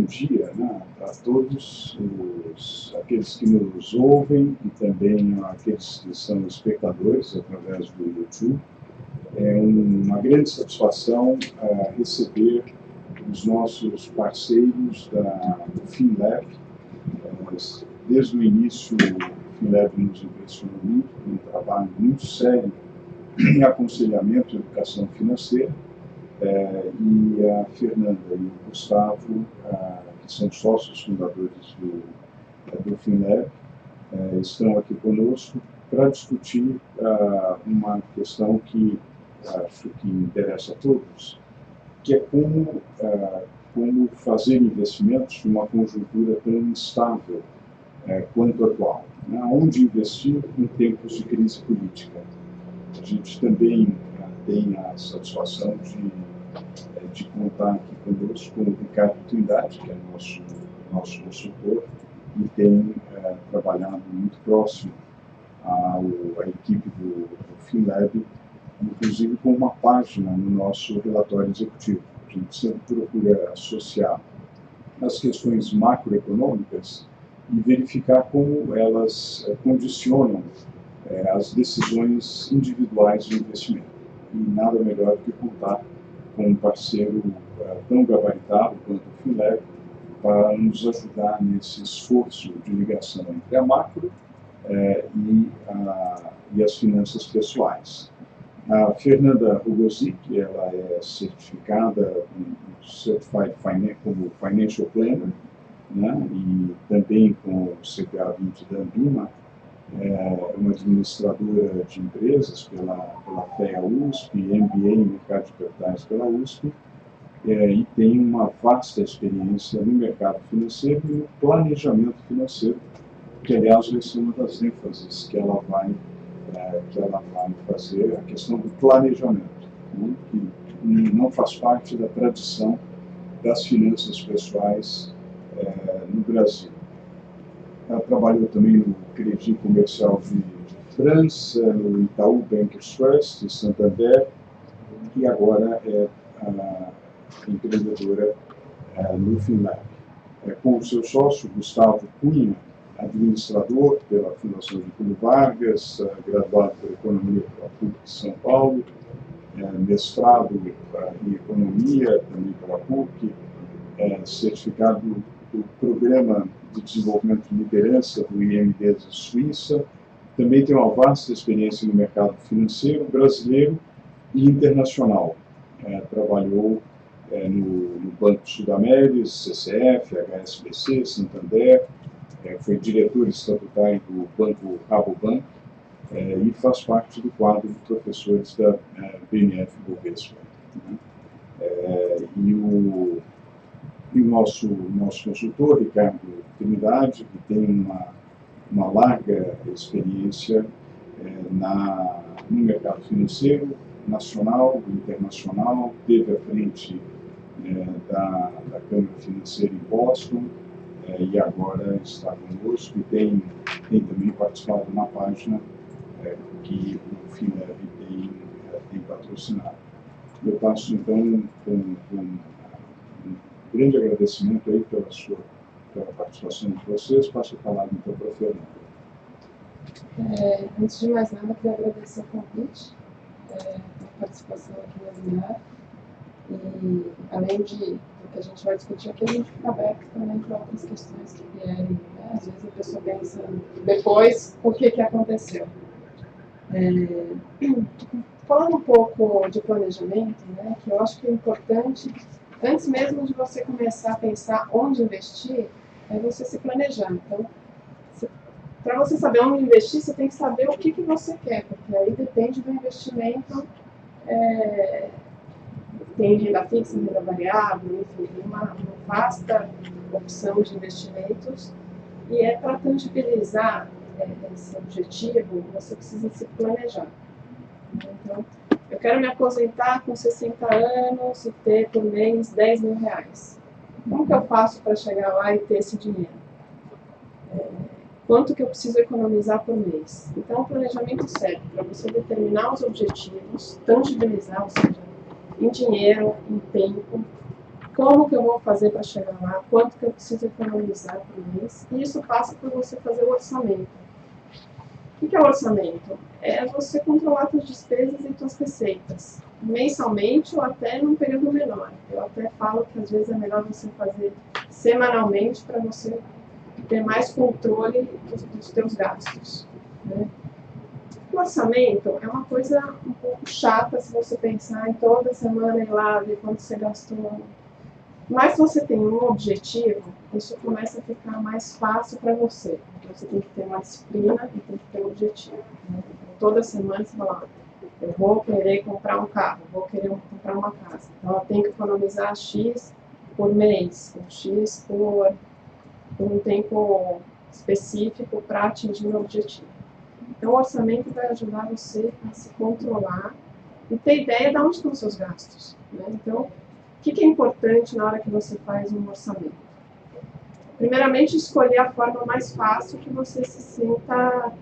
dia, né, a todos aqueles que nos ouvem e também aqueles que são espectadores através do YouTube. É uma grande satisfação receber os nossos parceiros do FinLab. Desde o início, o FinLab nos impressionou muito, com um trabalho muito sério em aconselhamento e educação financeira. E a Fernanda e o Gustavo, que são sócios fundadores do FinLab, estão aqui conosco para discutir uma questão que acho que interessa a todos, que é como fazer investimentos numa conjuntura tão instável quanto a atual. Né? Onde investir em tempos de crise política? A gente também tem a satisfação de contar aqui conosco com o Ricardo Trindade, que é nosso consultor, e tem trabalhado muito próximo à equipe do FinLab, inclusive com uma página no nosso relatório executivo. A gente sempre procura associar as questões macroeconômicas e verificar como elas condicionam as decisões individuais de investimento. E nada melhor do que contar com um parceiro tão gabaritado quanto o FinLab para nos ajudar nesse esforço de ligação entre a macro e as finanças pessoais. A Fernanda Rugosic, ela é certificada Certified como Financial Planner, né, e também com o CPA 20 da Ambima. É uma administradora de empresas pela FEA USP, MBA em Mercado de Capitais pela USP, e tem uma vasta experiência no mercado financeiro e no planejamento financeiro, que, aliás, vai ser uma das ênfases que ela vai fazer, a questão do planejamento, né, que não faz parte da tradição das finanças pessoais no Brasil. Ela trabalhou também no Crédit Comercial de França, no Itaú Bankers Trust, de Santander, e agora é empreendedora no FinLab. Com o seu sócio, Gustavo Cunha, administrador pela Fundação Getúlio Vargas, graduado por Economia pela PUC de São Paulo, mestrado em Economia também pela PUC, certificado do Programa de Desenvolvimento de Liderança do IMD da Suíça. Também tem uma vasta experiência no mercado financeiro brasileiro e internacional. Trabalhou no Banco Sudameris, CCF, HSBC, Santander, foi diretor estatutário do Banco Rabobank e faz parte do quadro de professores da BNF Bovespa. Né? E o nosso consultor, Ricardo Trindade, que tem uma larga experiência no mercado financeiro, nacional e internacional, teve à frente da Câmara Financeira em Boston, e agora está conosco e tem também participado na página que o FinLab tem patrocinado. Eu passo, então, com um grande agradecimento aí pela participação de vocês. Passo a palavra, então, para a Fernanda. Antes de mais nada, queria agradecer o convite, pela participação aqui no webinar. E, além do que a gente vai discutir aqui, a gente fica aberto também para outras questões que vierem. Né? Às vezes a pessoa pensa depois o que aconteceu. Falando um pouco de planejamento, né, que eu acho que é importante, antes mesmo de você começar a pensar onde investir, é você se planejar. Então, para você saber onde investir, você tem que saber o que você quer, porque aí depende do investimento. Tem renda fixa, renda variável, enfim, uma vasta opção de investimentos. E para tangibilizar esse objetivo, você precisa se planejar. Então, eu quero me aposentar com 60 anos e ter por mês 10 mil reais. Como que eu faço para chegar lá e ter esse dinheiro? Quanto que eu preciso economizar por mês? Então, o planejamento serve para você determinar os objetivos, tangibilizar, ou seja, em dinheiro, em tempo, como que eu vou fazer para chegar lá, quanto que eu preciso economizar por mês, e isso passa por você fazer o orçamento. O que é o orçamento? É você controlar suas despesas e suas receitas, mensalmente ou até num período menor. Eu até falo que às vezes é melhor você fazer semanalmente para você ter mais controle dos seus gastos, né? O orçamento é uma coisa um pouco chata se você pensar em toda semana ir lá ver quanto você gastou. Mas se você tem um objetivo, isso começa a ficar mais fácil para você. Você tem que ter uma disciplina e tem que ter um objetivo, né? Então, toda semana você fala, eu vou querer comprar um carro, vou querer comprar uma casa. Então eu tenho que economizar X por mês, ou X por um tempo específico para atingir o objetivo. Então o orçamento vai ajudar você a se controlar e ter ideia de onde estão os seus gastos, né? Então, o que é importante na hora que você faz um orçamento? Primeiramente, escolher a forma mais fácil que você se sinta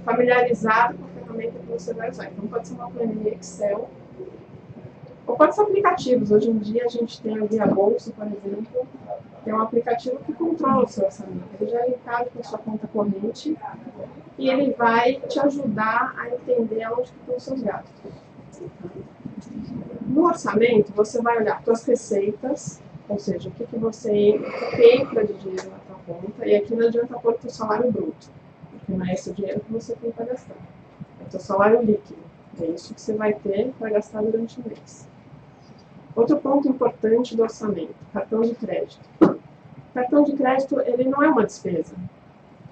familiarizado com a ferramenta que você vai usar. Então, pode ser uma planilha Excel, ou pode ser aplicativos. Hoje em dia, a gente tem o Guia Bolsa, por exemplo, que é um aplicativo que controla o seu orçamento. Ele já é linkado com a sua conta corrente e ele vai te ajudar a entender onde estão os seus gastos. No orçamento, você vai olhar suas receitas, ou seja, o que você entra de dinheiro na sua conta, e aqui não adianta pôr o seu salário bruto, porque não é esse o dinheiro que você tem para gastar. É o seu salário líquido, é isso que você vai ter para gastar durante o mês. Outro ponto importante do orçamento, cartão de crédito. O cartão de crédito, ele não é uma despesa,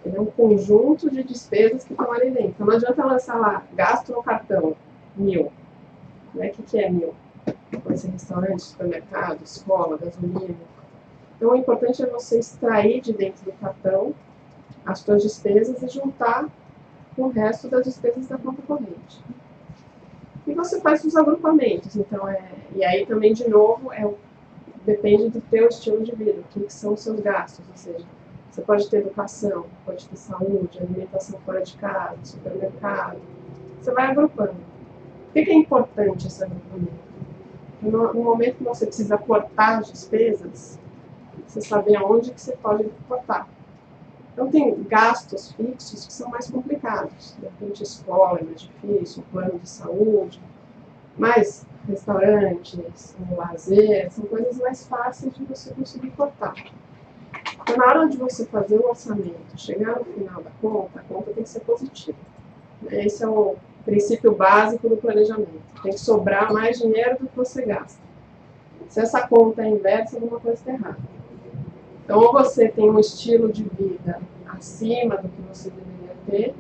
ele é um conjunto de despesas que estão ali dentro. Então não adianta lançar lá, gasto no cartão, 1.000. Né? O que é 1.000? Pode ser restaurante, supermercado, escola, gasolina. Então o importante é você extrair de dentro do cartão as suas despesas e juntar com o resto das despesas da conta corrente. E você faz os agrupamentos. Então, e aí também, de novo, depende do teu estilo de vida, o que são os seus gastos. Ou seja, você pode ter educação, pode ter saúde, alimentação fora de casa, supermercado. Você vai agrupando. Por que é importante esse agrupamento? No momento que você precisa cortar as despesas, você saber aonde que você pode cortar. Então tem gastos fixos que são mais complicados. De repente, escola é mais difícil, plano de saúde, mas restaurantes, lazer, são coisas mais fáceis de você conseguir cortar. Então, na hora de você fazer o orçamento, chegar no final da conta, a conta tem que ser positiva. Esse é o princípio básico do planejamento. Tem que sobrar mais dinheiro do que você gasta. Se essa conta é inversa, alguma coisa está errada. Então, ou você tem um estilo de vida acima do que você deveria ter,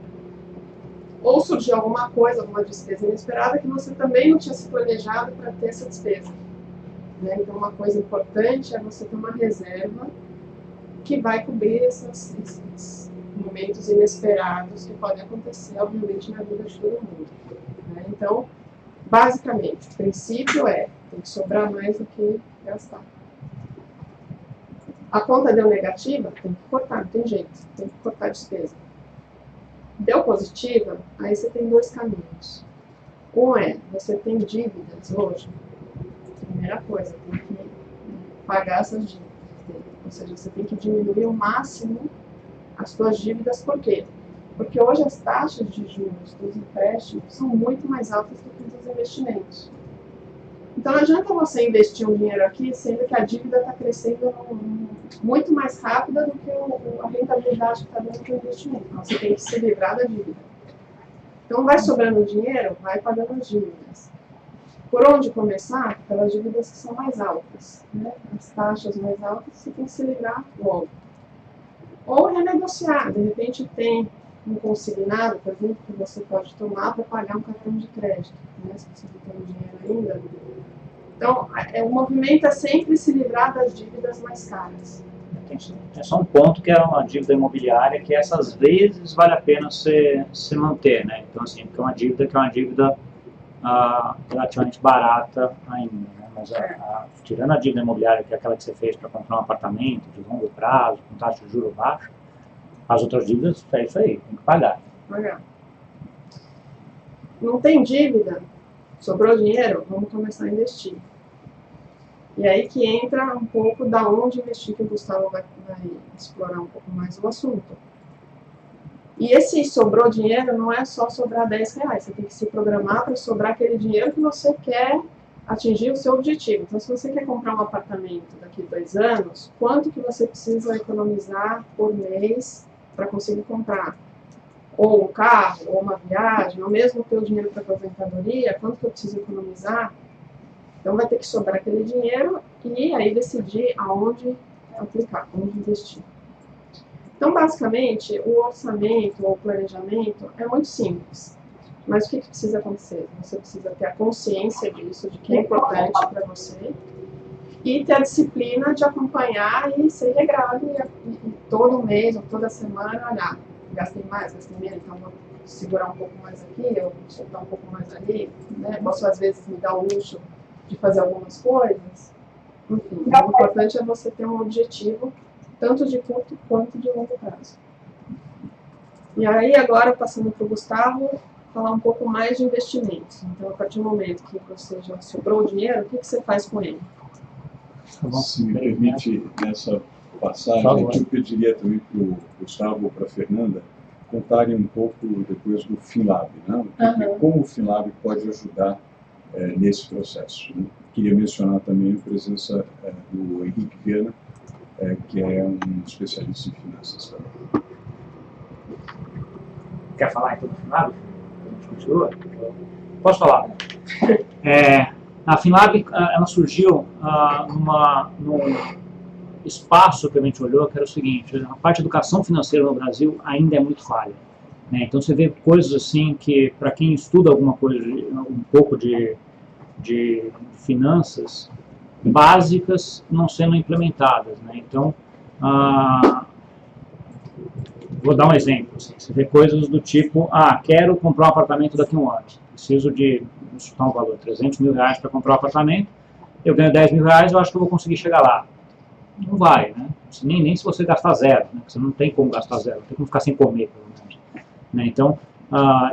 ou surgiu alguma coisa, alguma despesa inesperada que você também não tinha se planejado para ter essa despesa. Né? Então, uma coisa importante é você ter uma reserva que vai cobrir esses momentos inesperados que podem acontecer, obviamente, na vida de todo mundo. Né? Então, basicamente, o princípio tem que sobrar mais do que gastar. A conta deu negativa, tem que cortar, não tem jeito, tem que cortar a despesa. Deu positiva, aí você tem dois caminhos. Um você tem dívidas hoje, primeira coisa, tem que pagar essas dívidas. Ou seja, você tem que diminuir ao máximo as suas dívidas, por quê? Porque hoje as taxas de juros dos empréstimos são muito mais altas do que dos investimentos. Então não adianta você investir um dinheiro aqui, sendo que a dívida está crescendo muito mais rápida do que a rentabilidade que está dando para o investimento. Então você tem que se livrar da dívida. Então vai sobrando dinheiro, vai pagando as dívidas. Por onde começar? Pelas dívidas que são mais altas. Né? As taxas mais altas você tem que se livrar logo. Ou renegociar. De repente tem um consignado, por exemplo, que você pode tomar para pagar um cartão de crédito. Né? Se você não tem dinheiro ainda. Então, o movimento é sempre se livrar das dívidas mais caras. Tem só um ponto que é uma dívida imobiliária que essas vezes vale a pena se manter, né? Então, assim, porque é uma dívida relativamente barata ainda, né? Mas tirando a dívida imobiliária, que é aquela que você fez para comprar um apartamento de longo prazo, com taxa de juros baixa, as outras dívidas é isso aí, tem que pagar. Não tem dívida? Sobrou dinheiro? Vamos começar a investir. E aí que entra um pouco da onde investir, que o Gustavo vai explorar um pouco mais o assunto. E esse sobrou dinheiro não é só sobrar R$10, você tem que se programar para sobrar aquele dinheiro que você quer atingir o seu objetivo. Então, se você quer comprar um apartamento daqui a 2 anos, quanto que você precisa economizar por mês para conseguir comprar? Ou um carro, ou uma viagem, ou mesmo ter o dinheiro para a aposentadoria, quanto que eu preciso economizar? Então, vai ter que sobrar aquele dinheiro e aí decidir aonde aplicar, onde investir. Então, basicamente, o orçamento ou o planejamento é muito simples. Mas o que precisa acontecer? Você precisa ter a consciência disso, de que é importante para você, e ter a disciplina de acompanhar e ser regrado, e todo mês ou toda semana olhar. Gastei mais, gastei menos, então vou segurar um pouco mais aqui, ou soltar um pouco mais ali. Né? Posso, às vezes, me dar o luxo de fazer algumas coisas. Enfim, o importante é você ter um objetivo, tanto de curto quanto de longo prazo. E aí, agora, passando para o Gustavo, falar um pouco mais de investimentos. Então, a partir do momento que você já sobrou o dinheiro, o que você faz com ele? Se me permite, nessa passagem, eu pediria também para o Gustavo ou para a Fernanda contarem um pouco depois do FinLab, né? Como o FinLab pode ajudar nesse processo. Né? Queria mencionar também a presença do Henrique Viana, que é um especialista em finanças também. Quer falar então do FinLab? Continua? Posso falar? A FinLab ela surgiu num espaço que a gente olhou, que era o seguinte: a parte de educação financeira no Brasil ainda é muito falha. Né? Então você vê coisas assim que, para quem estuda alguma coisa, um pouco de finanças básicas, não sendo implementadas. Né? Então, vou dar um exemplo. Assim, você vê coisas do tipo, quero comprar um apartamento daqui a um ano. Preciso de, vamos chutar um valor, R$300 mil para comprar um apartamento. Eu ganho R$10 mil, eu acho que eu vou conseguir chegar lá. Não vai, né? Nem se você gastar zero. Né? Você não tem como gastar zero, tem como ficar sem comer, pelo menos. Né? Então,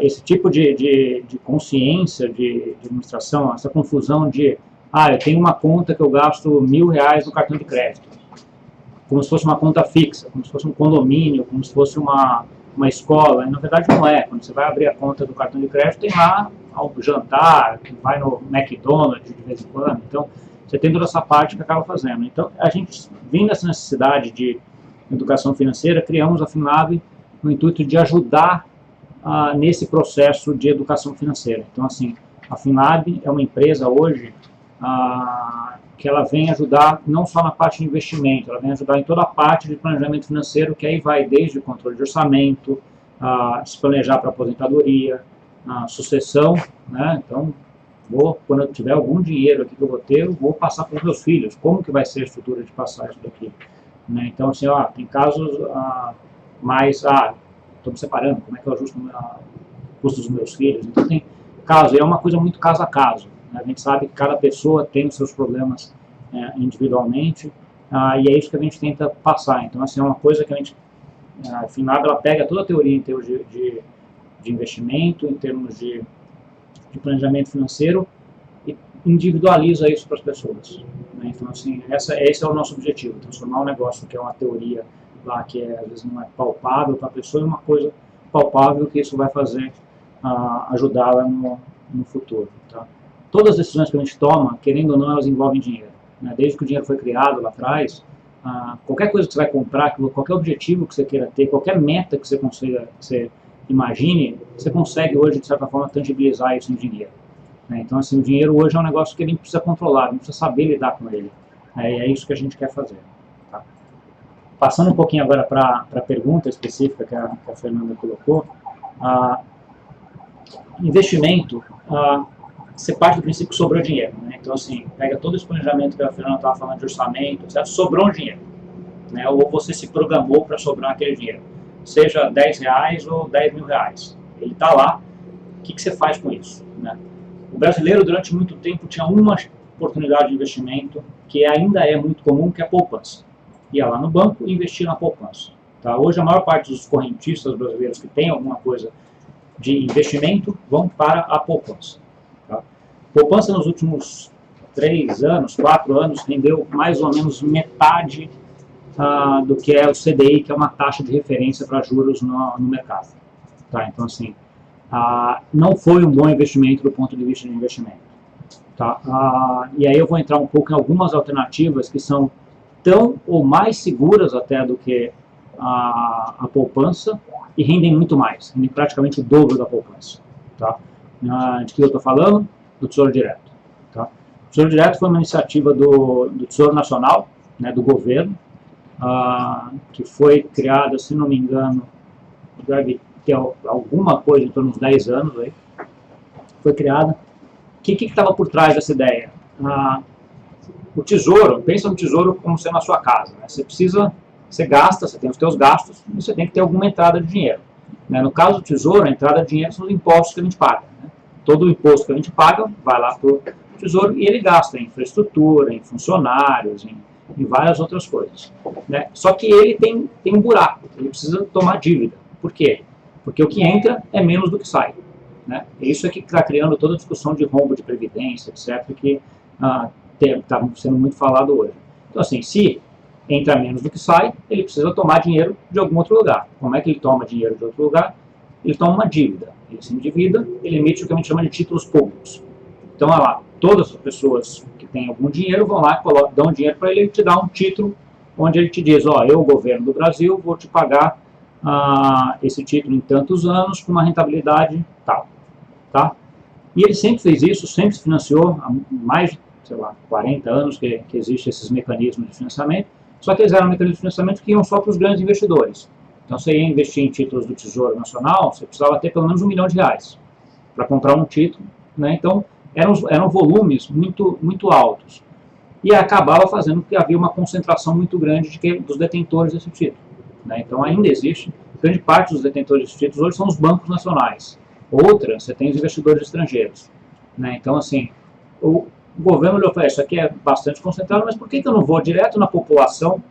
esse tipo de consciência de administração, essa confusão de, eu tenho uma conta que eu gasto R$1.000 no cartão de crédito. Como se fosse uma conta fixa, como se fosse um condomínio, como se fosse uma escola, e na verdade não é. Quando você vai abrir a conta do cartão de crédito, tem lá o jantar, vai no McDonald's de vez em quando, então você tem toda essa parte que acaba fazendo. Então, a gente, vindo dessa necessidade de educação financeira, criamos a FinLab no intuito de ajudar nesse processo de educação financeira. Então, assim, a FinLab é uma empresa hoje que ela vem ajudar não só na parte de investimento, ela vem ajudar em toda a parte de planejamento financeiro, que aí vai desde o controle de orçamento, se planejar para aposentadoria, sucessão, né? Então, quando eu tiver algum dinheiro aqui que eu vou ter, eu vou passar para os meus filhos. Como que vai ser a estrutura de passar isso daqui? Né? Então, assim, tem casos mais, estou me separando, como é que eu ajusto o custo dos meus filhos? Então, tem casos, é uma coisa muito caso a caso. Né? A gente sabe que cada pessoa tem os seus problemas individualmente, e é isso que a gente tenta passar. Então, assim, é uma coisa que a FinLab, ela pega toda a teoria em termos de investimento, em termos de planejamento financeiro, e individualiza isso para as pessoas. Né? Então, assim, esse é o nosso objetivo, transformar um negócio que é uma teoria lá, que às vezes não é palpável para a pessoa, em uma coisa palpável que isso vai fazer ajudá-la no futuro. Tá? Todas as decisões que a gente toma, querendo ou não, elas envolvem dinheiro. Né? Desde que o dinheiro foi criado lá atrás, qualquer coisa que você vai comprar, qualquer objetivo que você queira ter, qualquer meta que você consiga, imagine, você consegue hoje, de certa forma, tangibilizar isso em dinheiro. Né? Então, assim, o dinheiro hoje é um negócio que a gente precisa controlar, a gente precisa saber lidar com ele. É isso que a gente quer fazer. Tá? Passando um pouquinho agora para a pergunta específica que a Fernanda colocou, investimento, você parte do princípio que sobrou dinheiro. Né? Então, assim, pega todo esse planejamento que a Fernanda estava falando de orçamento, certo? Sobrou um dinheiro. Né? Ou você se programou para sobrar aquele dinheiro. Seja R$10 ou R$10 mil. Ele está lá, o que você faz com isso? Né? O brasileiro, durante muito tempo, tinha uma oportunidade de investimento que ainda é muito comum, que é a poupança. Ia lá no banco e investir na poupança. Tá? Hoje, a maior parte dos correntistas brasileiros que têm alguma coisa de investimento vão para a poupança. Tá? Poupança, nos últimos 3 anos, 4 anos, rendeu mais ou menos metade do que é o CDI, que é uma taxa de referência para juros no mercado. Tá? Então, assim, não foi um bom investimento do ponto de vista de investimento. Tá? E aí eu vou entrar um pouco em algumas alternativas que são tão ou mais seguras até do que a poupança e rendem muito mais, rendem praticamente o dobro da poupança. Tá? De que eu estou falando? Do Tesouro Direto. Tá? O Tesouro Direto foi uma iniciativa do Tesouro Nacional, né, do governo, que foi criada, se não me engano, deve ter alguma coisa em torno de uns 10 anos, aí, foi criada. O que estava por trás dessa ideia? O tesouro, pensa no tesouro como sendo a sua casa. Né? Você gasta, você tem os seus gastos, e você tem que ter alguma entrada de dinheiro. Né? No caso do tesouro, a entrada de dinheiro são os impostos que a gente paga. Né? Todo o imposto que a gente paga vai lá para o tesouro e ele gasta em infraestrutura, em funcionários, em várias outras coisas. Né? Só que ele tem um buraco, ele precisa tomar dívida. Por quê? Porque o que entra é menos do que sai. Né? Isso é que está criando toda a discussão de rombo de previdência, etc., que está sendo muito falado hoje. Então, assim, se entra menos do que sai, ele precisa tomar dinheiro de algum outro lugar. Como é que ele toma dinheiro de outro lugar? Ele toma uma dívida. Ele se endivida, ele emite o que a gente chama de títulos públicos. Então, olha lá, todas as pessoas que têm algum dinheiro vão lá e dão dinheiro para ele, ele te dá um título onde ele te diz, eu, governo do Brasil, vou te pagar esse título em tantos anos com uma rentabilidade tal. Tá? E ele sempre fez isso, sempre se financiou, há mais de, 40 anos que existem esses mecanismos de financiamento, só que eles eram mecanismos de financiamento que iam só para os grandes investidores. Então, você ia investir em títulos do Tesouro Nacional, você precisava ter pelo menos R$1 milhão para comprar um título. Né? Então, eram volumes muito altos. E acabava fazendo que havia uma concentração muito grande dos detentores desse título. Né? Então, ainda existe, grande parte dos detentores desses títulos hoje são os bancos nacionais. Outra, você tem os investidores estrangeiros. Né? Então, assim, o governo olhou para isso aqui é bastante concentrado, mas por que eu não vou direto na população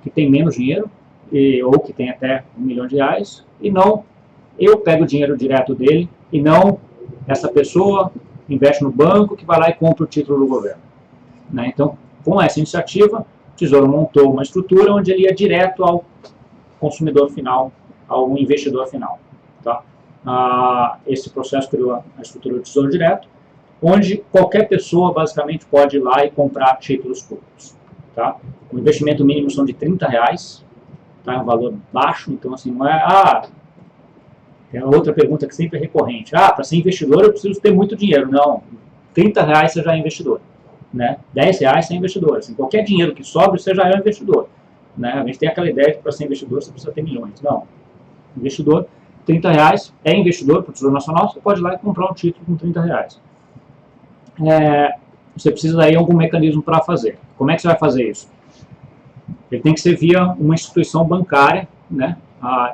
que tem menos dinheiro, ou que tem até R$1 milhão, e não eu pego o dinheiro direto dele, e não essa pessoa investe no banco que vai lá e compra o título do governo. Né? Então, com essa iniciativa, o Tesouro montou uma estrutura onde ele ia direto ao consumidor final, ao investidor final. Tá? Esse processo criou a estrutura do Tesouro Direto, onde qualquer pessoa basicamente pode ir lá e comprar títulos públicos. Tá? O investimento mínimo são de R$30, tá? É um valor baixo, então assim, não é... tem outra pergunta que sempre é recorrente. Para ser investidor eu preciso ter muito dinheiro. Não, R$30 você já é investidor. Né? R$10 você é investidor. Assim, qualquer dinheiro que sobre você já é um investidor. Né? A gente tem aquela ideia que para ser investidor você precisa ter milhões. Não, investidor, R$30 é investidor para o Tesouro Nacional, você pode ir lá e comprar um título com R$30. Você precisa daí de algum mecanismo para fazer. Como é que você vai fazer isso? Ele tem que ser via uma instituição bancária, né?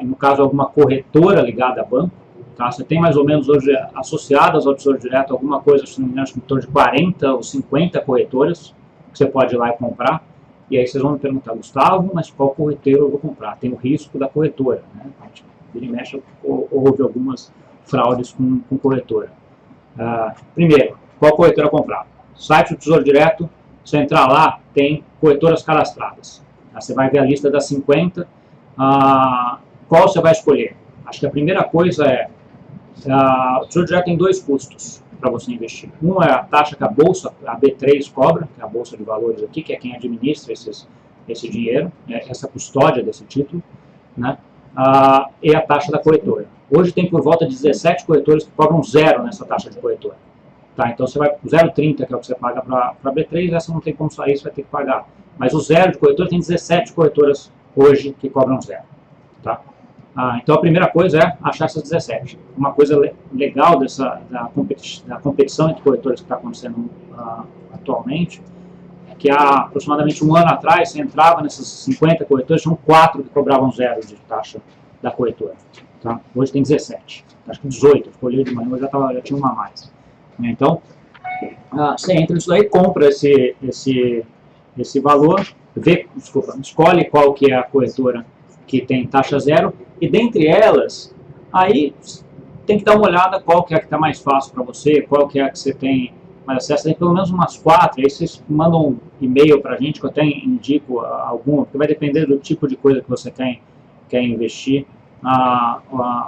E no caso alguma corretora ligada a banco. Tá? Você tem mais ou menos hoje associadas ao Tesouro Direto alguma coisa, se não me engano, em torno de 40 ou 50 corretoras que você pode ir lá e comprar. E aí vocês vão me perguntar, Gustavo, mas qual corretora eu vou comprar? Tem o risco da corretora. Né? A gente vira e mexe, houve algumas fraudes com corretora. Primeiro, qual corretora comprar? Site do Tesouro Direto, você entrar lá, tem corretoras cadastradas. Você vai ver a lista das 50, qual você vai escolher? Acho que a primeira coisa é, o Tesouro Direto tem 2 custos para você investir. Um é a taxa que a Bolsa, a B3 cobra, que é a Bolsa de Valores aqui, que é quem administra esse dinheiro, essa custódia desse título, né? E a taxa da corretora. Hoje tem por volta de 17 corretoras que cobram 0 nessa taxa de corretora. Tá, então você vai 0,30, que é o que você paga para a B3, essa não tem como sair, você vai ter que pagar. Mas o 0 de corretora tem 17 corretoras hoje que cobram 0. Tá? Então a primeira coisa é achar essas 17. Uma coisa legal da competição entre corretores que está acontecendo atualmente é que há aproximadamente um ano atrás, você entrava nessas 50 corretoras, tinham 4 que cobravam 0 de taxa da corretora. Tá? Hoje tem 17, acho que 18, eu olhei de manhã, já tinha uma a mais. Então, você entra nisso daí, compra esse valor, escolhe qual que é a corretora que tem taxa 0, e dentre elas, aí tem que dar uma olhada qual que é a que está mais fácil para você, qual que é a que você tem mais acesso, tem pelo menos umas 4, aí vocês mandam um e-mail para a gente, que eu até indico alguma, porque vai depender do tipo de coisa que você quer investir,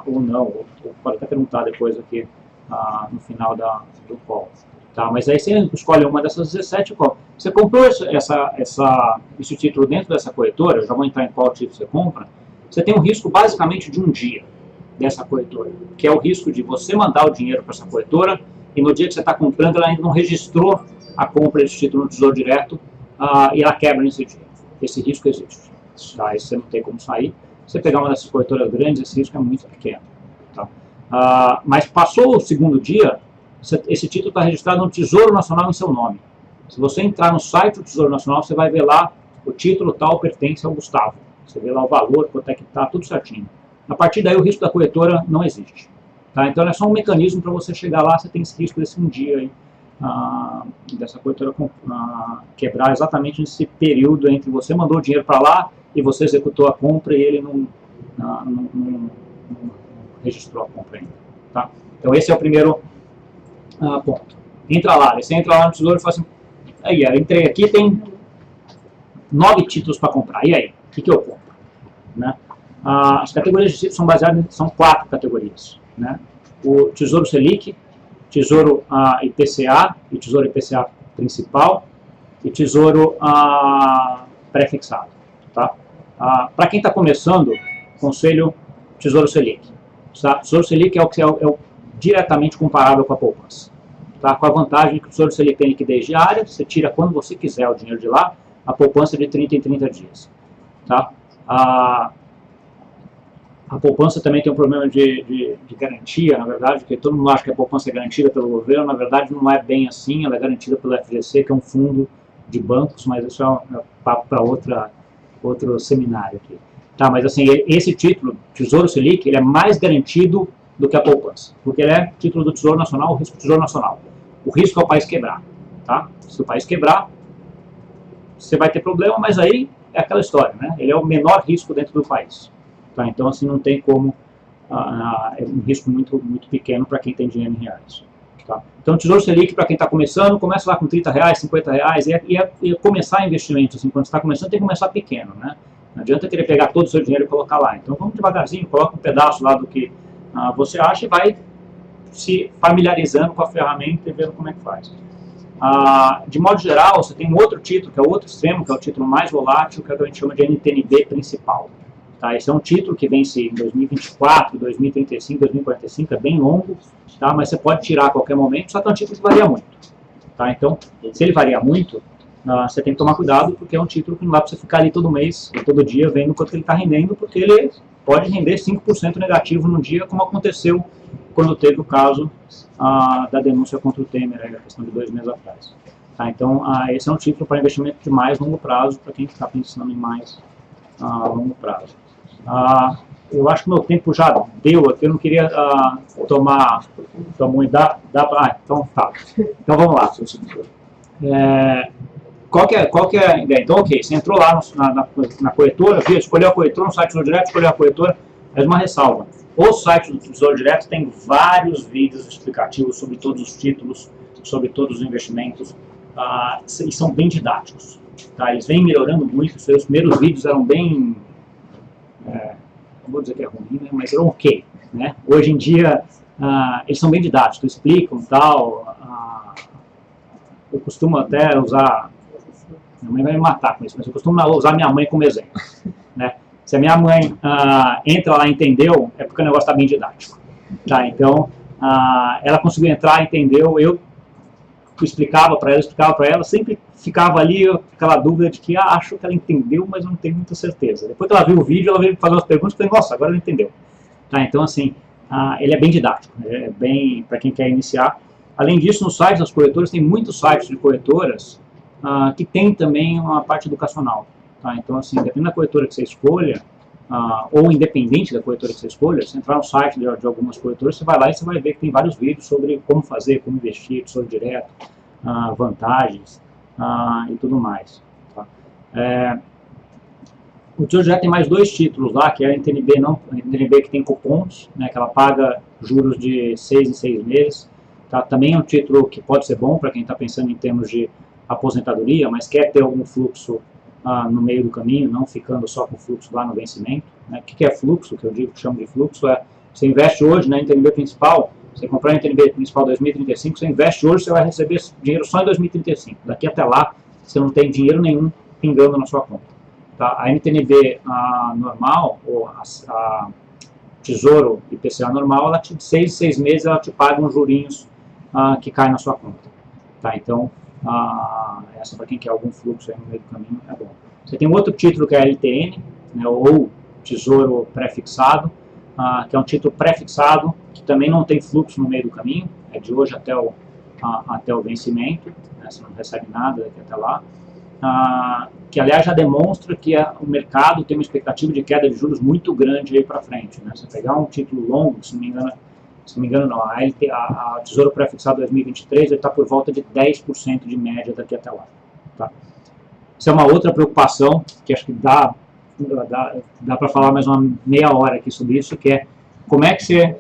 ou não, ou pode até perguntar depois aqui no final do call. Tá, mas aí você escolhe uma dessas 17, você comprou esse título dentro dessa corretora, eu já vou entrar em qual título você compra, você tem um risco basicamente de um dia dessa corretora, que é o risco de você mandar o dinheiro para essa corretora e no dia que você está comprando ela ainda não registrou a compra desse título no Tesouro Direto e ela quebra nesse dia. Esse risco existe. Tá? Aí você não tem como sair. Se você pegar uma dessas corretoras grandes, esse risco é muito pequeno. Tá? Mas passou o segundo dia, esse título está registrado no Tesouro Nacional em seu nome. Se você entrar no site do Tesouro Nacional, você vai ver lá o título tal pertence ao Gustavo. Você vê lá o valor, quanto é que está, tudo certinho. A partir daí o risco da corretora não existe. Tá? Então é só um mecanismo para você chegar lá, você tem esse risco desse um dia aí, dessa corretora quebrar exatamente nesse período entre você mandou o dinheiro para lá e você executou a compra e ele não registrou a compra ainda. Tá? Então esse é o primeiro ponto. Você entra lá no Tesouro e fala assim, aí, eu entrei aqui, tem 9 títulos para comprar, e aí? O que eu compro? Né? As categorias de títulos são baseadas são 4 categorias. Né? O Tesouro Selic, Tesouro IPCA, e Tesouro IPCA principal, e Tesouro pré-fixado. Tá? Para quem está começando, conselho Tesouro Selic. Tá? Tesouro Selic é o diretamente comparável com a poupança. Tá? Com a vantagem que o Tesouro Selic tem liquidez diária, você tira quando você quiser o dinheiro de lá, a poupança é de 30 em 30 dias. Tá? A poupança também tem um problema de garantia, na verdade, porque todo mundo acha que a poupança é garantida pelo governo, na verdade não é bem assim, ela é garantida pelo FGC, que é um fundo de bancos, mas isso é papo para outro seminário aqui. Tá, mas assim, esse título, Tesouro Selic, ele é mais garantido do que a poupança, porque ele é título do Tesouro Nacional, o risco do Tesouro Nacional. O risco é o país quebrar. Tá? Se o país quebrar, você vai ter problema, mas aí é aquela história, né? Ele é o menor risco dentro do país. Tá? Então, assim, não tem como, é um risco muito, muito pequeno para quem tem dinheiro em reais. Tá? Então, Tesouro Selic, para quem está começando, começa lá com R$30, R$50, e começar investimentos, assim, quando você está começando, tem que começar pequeno, né? Não adianta querer pegar todo o seu dinheiro e colocar lá. Então, vamos devagarzinho, coloca um pedaço lá do que você acha e vai se familiarizando com a ferramenta e vendo como é que faz. De modo geral, você tem um outro título, que é o outro extremo, que é o título mais volátil, que é o que a gente chama de NTNB principal. Tá? Esse é um título que vence em 2024, 2035, 2045, é bem longo, tá? Mas você pode tirar a qualquer momento, só que é um título que varia muito. Tá? Então, se ele varia muito, você tem que tomar cuidado, porque é um título que não dá para você ficar ali todo mês, todo dia, vendo quanto ele está rendendo, porque ele pode render 5% negativo num dia, como aconteceu quando teve o caso da denúncia contra o Temer, a questão de 2 meses atrás. Tá? Então, esse é um título para investimento de mais longo prazo, para quem está pensando em mais longo prazo. Eu acho que meu tempo já deu aqui, eu não queria tomar muito, então tá. Então vamos lá. Qual que é a ideia? Então, ok, você entrou lá na corretora, escolheu a corretora, no site do Tesouro Direto, escolheu a corretora, mas uma ressalva. O site do Tesouro Direto tem vários vídeos explicativos sobre todos os títulos, sobre todos os investimentos, e são bem didáticos. Tá? Eles vêm melhorando muito, os primeiros vídeos eram bem, não vou dizer que é ruim, né, mas eram ok. Né? Hoje em dia, eles são bem didáticos, explicam tal. Eu costumo até usar, minha mãe vai me matar com isso, mas eu costumo usar minha mãe como exemplo. Né? Se a minha mãe entra lá e entendeu, é porque o negócio está bem didático. Tá? Então, ela conseguiu entrar, entendeu, eu explicava para ela, sempre ficava ali aquela dúvida de que acho que ela entendeu, mas não tenho muita certeza. Depois que ela viu o vídeo, ela veio fazer umas perguntas e falei, nossa, agora ela entendeu. Tá? Então, assim, ele é bem didático, é bem para quem quer iniciar. Além disso, no site das corretoras, tem muitos sites de corretoras que tem também uma parte educacional. Tá? Então, assim, dependendo da corretora que você escolha, ou independente da corretora que você escolha, se entrar no site de algumas corretoras, você vai lá e você vai ver que tem vários vídeos sobre como fazer, como investir, Tesouro Direto, vantagens e tudo mais. Tá? O Tesouro Direto tem mais 2 títulos lá, que é a NTNB, a NTNB que tem cupons, né, que ela paga juros de 6 em 6 meses, Tá? Também é um título que pode ser bom para quem está pensando em termos de aposentadoria, mas quer ter algum fluxo no meio do caminho, não ficando só com o fluxo lá no vencimento. Né? O que é fluxo? Que eu digo que chamo de fluxo é, você investe hoje na NTNB principal, você comprar a NTNB principal 2035, você investe hoje, você vai receber dinheiro só em 2035. Daqui até lá, você não tem dinheiro nenhum pingando na sua conta. Tá? A NTNB normal, ou a Tesouro IPCA normal, ela de 6 em 6 meses ela te paga uns jurinhos que caem na sua conta. Tá? Então, essa para quem quer algum fluxo aí no meio do caminho é bom. Você tem um outro título que é a LTN, né, ou Tesouro Pré-Fixado, que é um título pré-fixado, que também não tem fluxo no meio do caminho, é de hoje até o vencimento, né, você não recebe nada daqui até lá, que aliás já demonstra que o mercado tem uma expectativa de queda de juros muito grande aí para frente. Né? Se pegar um título longo, se não me engano não, a Tesouro Pré-Fixado 2023 está por volta de 10% de média daqui até lá. Tá? Isso é uma outra preocupação, que acho que dá para falar mais uma meia hora aqui sobre isso, que é como é que você,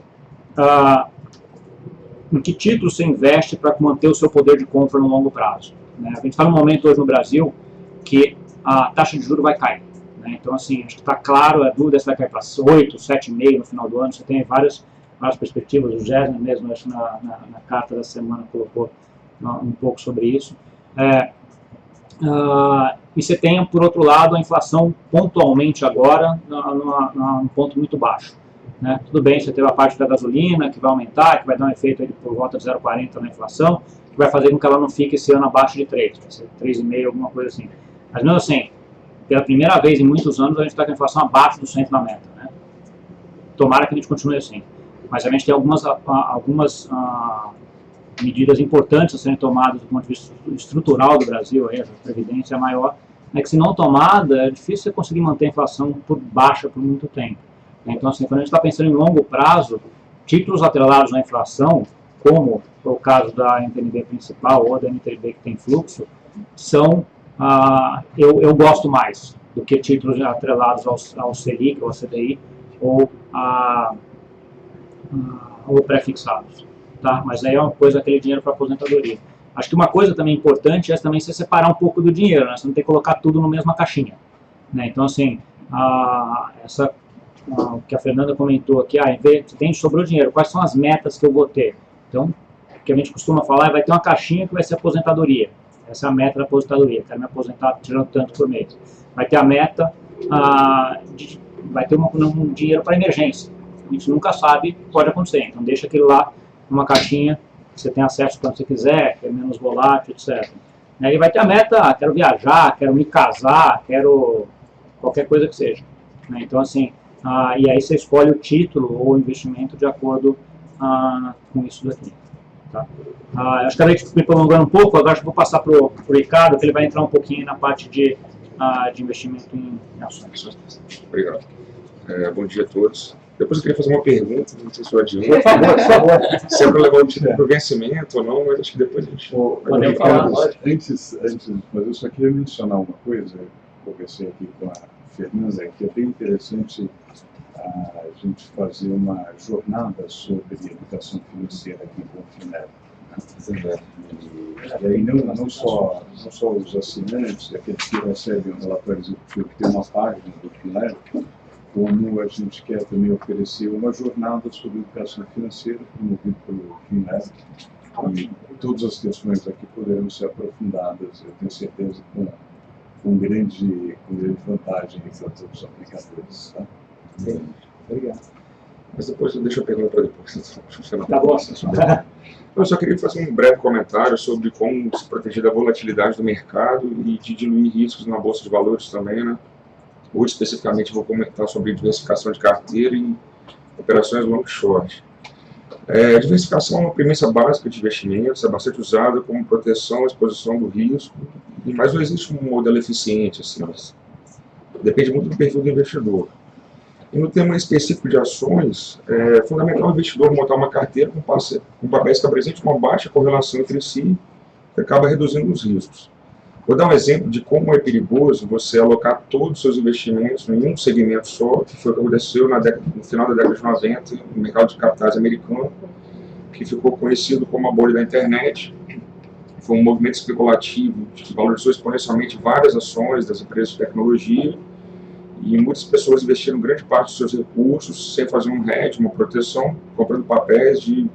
em que título você investe para manter o seu poder de compra no longo prazo. Né? A gente está num momento hoje no Brasil que a taxa de juros vai cair. Né? Então, assim, acho que está claro, a dúvida se vai cair para 8, 7,5 no final do ano, você tem várias perspectivas, o Gésner mesmo, acho que na carta da semana colocou um pouco sobre isso. E você tem, por outro lado, a inflação pontualmente agora num ponto muito baixo. Né? Tudo bem, você teve a parte da gasolina, que vai aumentar, que vai dar um efeito aí por volta de 0,40 na inflação, que vai fazer com que ela não fique esse ano abaixo de 3, vai ser 3,5, alguma coisa assim. Mas mesmo assim, pela primeira vez em muitos anos, a gente está com a inflação abaixo do centro da meta. Né? Tomara que a gente continue assim. Mas a gente tem algumas medidas importantes a serem tomadas do ponto de vista estrutural do Brasil, aí, a previdência é maior, é que se não tomada, é difícil você conseguir manter a inflação baixa por muito tempo. Então, assim, quando a gente está pensando em longo prazo, títulos atrelados à inflação, como o caso da NTNB principal ou da NTNB que tem fluxo, são, eu gosto mais do que títulos atrelados ao Selic, ou ao CDI, ou pré-fixados. Tá? Mas aí é uma coisa, aquele dinheiro para aposentadoria. Acho que uma coisa também importante é também você separar um pouco do dinheiro, né? Você não tem que colocar tudo na mesma caixinha. Né? Então, assim, o que a Fernanda comentou aqui, sobrou dinheiro, quais são as metas que eu vou ter? Então, o que a gente costuma falar é vai ter uma caixinha que vai ser aposentadoria. Essa é a meta da aposentadoria, quero me aposentar tirando tanto por mês. Vai ter a meta, vai ter um dinheiro para emergência. A gente nunca sabe, pode acontecer, então deixa aquele lá numa caixinha, que você tem acesso quando você quiser, que é menos volátil, etc. E aí vai ter a meta, quero viajar, quero me casar, quero qualquer coisa que seja. Então, assim, e aí você escolhe o título ou o investimento de acordo com isso daqui. Tá? Acho que acabei me prolongando um pouco, agora acho que vou passar para o Ricardo, que ele vai entrar um pouquinho na parte de investimento em ações. Obrigado. Bom dia a todos. Depois eu queria fazer uma pergunta, não sei se eu adianto. Por favor. Se é para levar o título para o vencimento ou não, mas acho que depois a gente... Podemos falar. Antes, mas eu só queria mencionar uma coisa, eu conversei aqui com a Fernanda, que é bem interessante a gente fazer uma jornada sobre educação financeira aqui com o FINEP. E aí não só os assinantes, aqueles que recebem o relatório executivo, que tem uma página do FINEP, como a gente quer também oferecer uma jornada sobre educação financeira, promovida pelo FINEP, e todas as questões aqui poderão ser aprofundadas, eu tenho certeza, com grande vantagem para todos os aplicadores. Tá? Sim, obrigado. Mas depois, deixa eu perguntar para depois. Tá bom. Eu só queria fazer um breve comentário sobre como se proteger da volatilidade do mercado e de diluir riscos na Bolsa de Valores também, né? Hoje, especificamente, vou comentar sobre diversificação de carteira e operações long short. A diversificação é uma premissa básica de investimentos, é bastante usada como proteção à exposição do risco, mas não existe um modelo eficiente, assim, depende muito do perfil do investidor. E no tema específico de ações, é fundamental o investidor montar uma carteira com papéis que apresentem uma baixa correlação entre si, que acaba reduzindo os riscos. Vou dar um exemplo de como é perigoso você alocar todos os seus investimentos em um segmento só, que foi o que aconteceu no final da década de 90, no mercado de capitais americano, que ficou conhecido como a bolha da internet. Foi um movimento especulativo que valorizou exponencialmente várias ações das empresas de tecnologia, e muitas pessoas investiram grande parte dos seus recursos sem fazer um hedge, uma proteção, comprando papéis de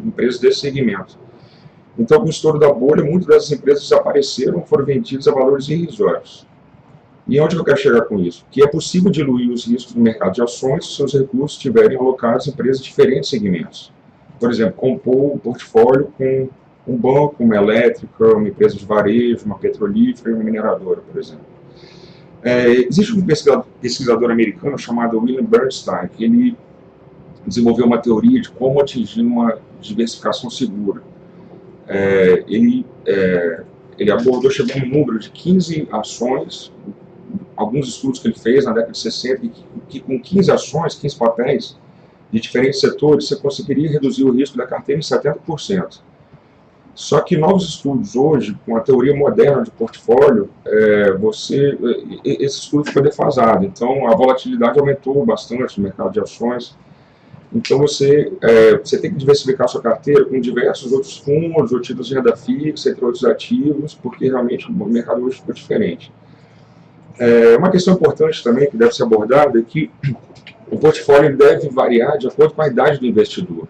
empresas desse segmento. Então, com o estouro da bolha, muitas dessas empresas desapareceram, foram vendidas a valores irrisórios. E onde eu quero chegar com isso? Que é possível diluir os riscos no mercado de ações se seus recursos estiverem alocados em empresas de diferentes segmentos. Por exemplo, compor um portfólio com um banco, uma elétrica, uma empresa de varejo, uma petrolífera e uma mineradora, por exemplo. Existe um pesquisador americano chamado William Bernstein, que ele desenvolveu uma teoria de como atingir uma diversificação segura. Ele abordou, chegou a um número de 15 ações, alguns estudos que ele fez na década de 60, que com 15 ações, 15 papéis de diferentes setores, você conseguiria reduzir o risco da carteira em 70%. Só que novos estudos hoje, com a teoria moderna de portfólio, esse estudo ficou defasado. Então, a volatilidade aumentou bastante no mercado de ações. Então, você tem que diversificar sua carteira com diversos outros fundos, ou títulos de renda fixa, entre outros ativos, porque realmente o mercado hoje ficou diferente. Uma questão importante também que deve ser abordada é que o portfólio deve variar de acordo com a idade do investidor.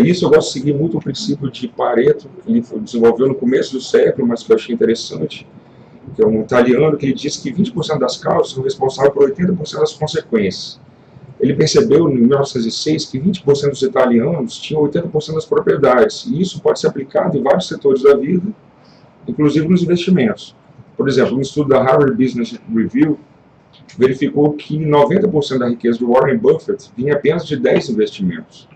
Isso eu gosto de seguir muito o princípio de Pareto, que ele desenvolveu no começo do século, mas que eu achei interessante, que é um italiano, que ele disse que 20% das causas são responsáveis por 80% das consequências. Ele percebeu, em 1906, que 20% dos italianos tinham 80% das propriedades, e isso pode ser aplicado em vários setores da vida, inclusive nos investimentos. Por exemplo, um estudo da Harvard Business Review verificou que 90% da riqueza de Warren Buffett vinha apenas de 10 investimentos.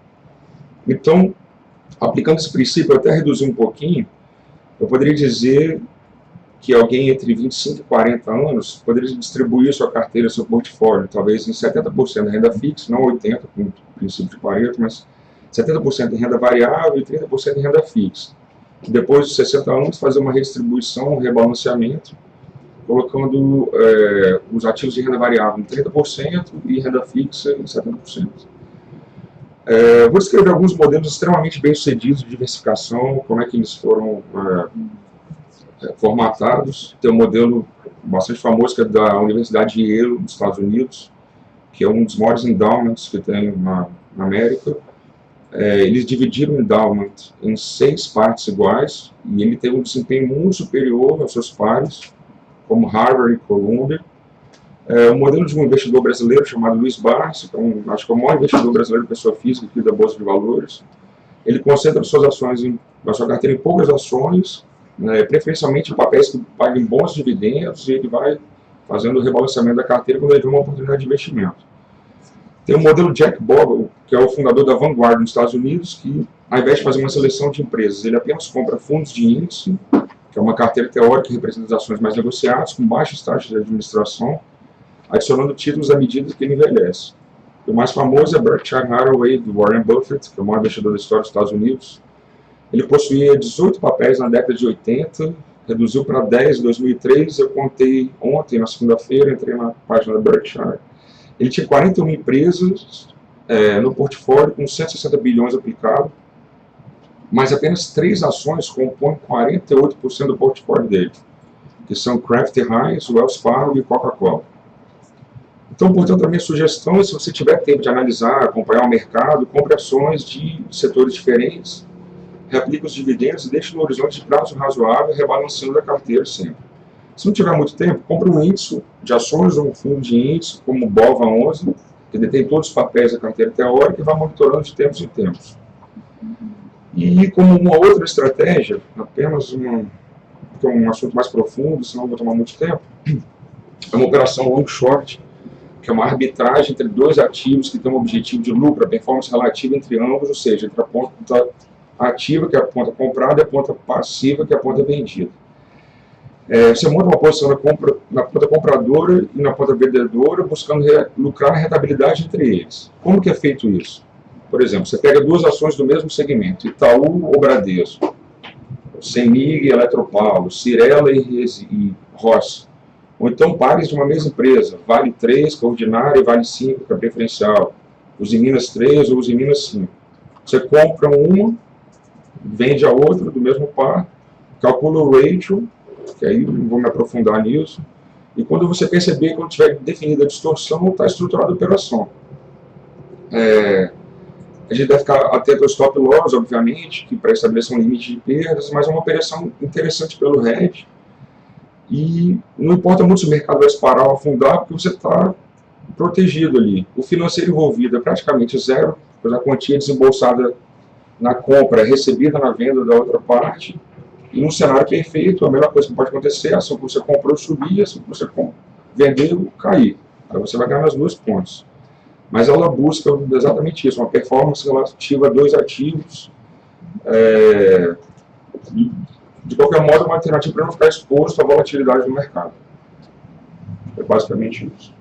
Então, aplicando esse princípio, eu até reduzir um pouquinho, eu poderia dizer que alguém entre 25 e 40 anos poderia distribuir sua carteira, seu portfólio, talvez em 70% em renda fixa, não 80%, como o princípio de Pareto, mas 70% em renda variável e 30% em renda fixa. E depois dos 60 anos, fazer uma redistribuição, um rebalanceamento, colocando os ativos de renda variável em 30% e renda fixa em 70%. Vou descrever alguns modelos extremamente bem-sucedidos de diversificação, como é que eles foram formatados. Tem um modelo bastante famoso que é da Universidade de Yale, nos Estados Unidos, que é um dos maiores endowments que tem na América. Eles dividiram o endowment em 6 partes iguais, e ele tem um desempenho muito superior aos seus pares, como Harvard e Columbia. Um modelo de um investidor brasileiro chamado Luiz Barsi, que acho que é o maior investidor brasileiro de pessoa física aqui da Bolsa de Valores. Ele concentra suas ações na sua carteira em poucas ações, preferencialmente em papéis que paguem bons dividendos, e ele vai fazendo o rebalanceamento da carteira quando ele vê uma oportunidade de investimento. Tem o modelo Jack Bogle, que é o fundador da Vanguard nos Estados Unidos, que ao invés de fazer uma seleção de empresas, ele apenas compra fundos de índice, que é uma carteira teórica que representa as ações mais negociadas, com baixas taxas de administração, adicionando títulos à medida que ele envelhece. O mais famoso é Berkshire Hathaway, do Warren Buffett, que é o maior investidor da história dos Estados Unidos. Ele possuía 18 papéis na década de 80, reduziu para 10 em 2003, eu contei ontem, na segunda-feira, entrei na página da Berkshire. Ele tinha 41 empresas no portfólio, com 160 bilhões aplicado, mas apenas 3 ações compõem 48% do portfólio dele, que são Kraft Heinz, Wells Fargo e Coca-Cola. Então, portanto, a minha sugestão é, se você tiver tempo de analisar, acompanhar o mercado, compre ações de setores diferentes, reaplique os dividendos e deixe no horizonte de prazo razoável, rebalanceando a carteira sempre. Se não tiver muito tempo, compre um índice de ações ou um fundo de índice, como o BOVA11, que detém todos os papéis da carteira teórica e vai monitorando de tempos em tempos. E como uma outra estratégia, apenas que é um assunto mais profundo, senão vou tomar muito tempo, é uma operação long short, que é uma arbitragem entre 2 ativos que têm um objetivo de lucro, a performance relativa entre ambos, ou seja, entre a ponta ativa, que é a ponta comprada, e a ponta passiva, que é a ponta vendida. Você monta uma posição na ponta compradora e na ponta vendedora, buscando lucrar a rentabilidade entre eles. Como que é feito isso? Por exemplo, você pega 2 ações do mesmo segmento, Itaú ou Bradesco, Semig e Eletropaulo, Cirela e Ross. Ou então pares de uma mesma empresa, Vale 3, que é ordinária, e Vale 5, que é preferencial, Usiminas 3 ou Usiminas 5. Você compra uma, vende a outra do mesmo par, calcula o ratio, que aí não vou me aprofundar nisso, e quando você perceber, quando tiver definida a distorção, está estruturada a operação. A gente deve ficar atento aos stop loss, obviamente, que para estabelecer um limite de perdas, mas é uma operação interessante pelo hedge. E não importa muito se o mercado vai disparar ou afundar, porque você está protegido ali. O financeiro envolvido é praticamente zero, pois a quantia desembolsada na compra é recebida na venda da outra parte. E num cenário perfeito, a melhor coisa que pode acontecer é a ação que você comprou subir, a ação que você vendeu cair. Aí você vai ganhar nas duas pontas. Mas ela busca exatamente isso, uma performance relativa a dois ativos. De qualquer modo, uma alternativa para não ficar exposto à volatilidade do mercado. É basicamente isso.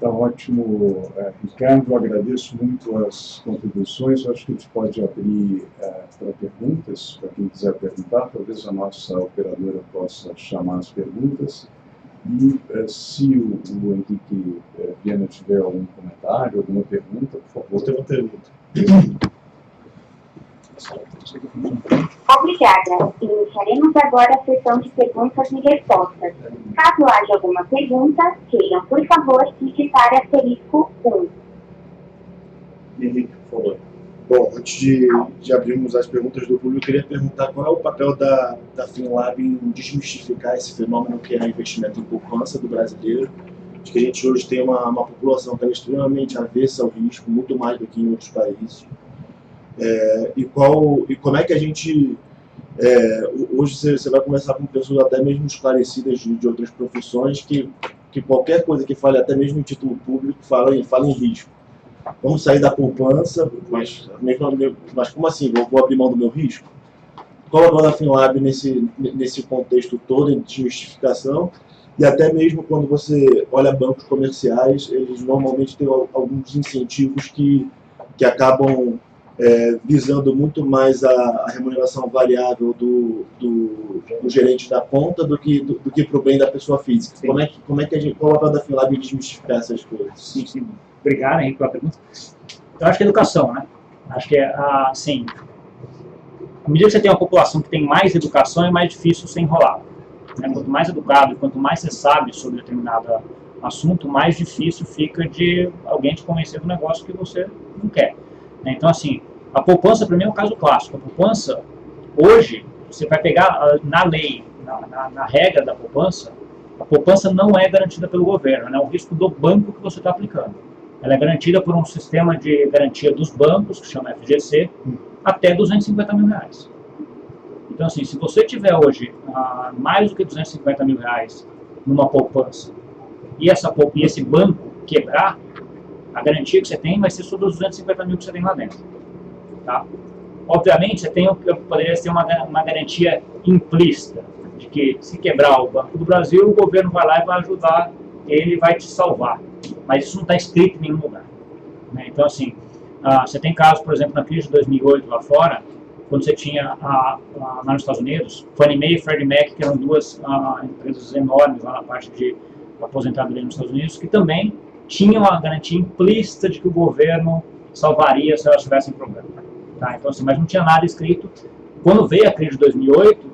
Tá ótimo, Ricardo. Eu agradeço muito as contribuições. Eu acho que a gente pode abrir para perguntas, para quem quiser perguntar. Talvez a nossa operadora possa chamar as perguntas. E se o Henrique Viana tiver algum comentário, alguma pergunta, por favor. Tem uma pergunta. Obrigada. Iniciaremos agora a sessão de perguntas e respostas. Caso haja alguma pergunta, queiram, por favor, digitar asterisco 1. Henrique, por favor. Bom, antes de abrirmos as perguntas do público, eu queria perguntar qual é o papel da FinLab em desmistificar esse fenômeno que é investimento em poupança do brasileiro, de que a gente hoje tem uma população que é extremamente avessa ao risco, muito mais do que em outros países. E como é que a gente... hoje você vai conversar com pessoas até mesmo esclarecidas de outras profissões que qualquer coisa que fale, até mesmo em título público, fala em risco. Vamos sair da poupança, mas como assim? Vou abrir mão do meu risco? Qual é o papel da FinLab nesse contexto todo de desmistificação? E até mesmo quando você olha bancos comerciais, eles normalmente têm alguns incentivos que acabam visando muito mais a remuneração variável do gerente da ponta do que para o bem da pessoa física. Qual é o papel da FinLab em desmistificar essas coisas? Sim. Obrigado, Henrique, pela pergunta. Eu acho que é educação, né? Acho que assim, à medida que você tem uma população que tem mais educação, é mais difícil ser enrolado. Né? Quanto mais educado, quanto mais você sabe sobre determinado assunto, mais difícil fica de alguém te convencer do negócio que você não quer. Então, assim, a poupança, para mim, é um caso clássico. A poupança, hoje, você vai pegar na lei, na regra da poupança, a poupança não é garantida pelo governo, é um risco do banco que você está aplicando. Ela é garantida por um sistema de garantia dos bancos, que chama FGC, até R$250 mil. Então, assim, se você tiver hoje mais do que R$250 mil numa poupança, e esse banco quebrar, a garantia que você tem vai ser sobre os 250 mil que você tem lá dentro. Tá? Obviamente, você poderia ter uma garantia implícita, de que se quebrar o Banco do Brasil, o governo vai lá e vai ajudar, ele vai te salvar. Mas isso não está escrito em nenhum lugar. Né? Então, assim, você tem casos, por exemplo, na crise de 2008 lá fora, quando você tinha lá nos Estados Unidos, Fannie Mae e Freddie Mac, que eram duas empresas enormes lá na parte de aposentadoria nos Estados Unidos, que também tinham a garantia implícita de que o governo salvaria se elas tivessem problema. Tá? Então, assim, mas não tinha nada escrito. Quando veio a crise de 2008,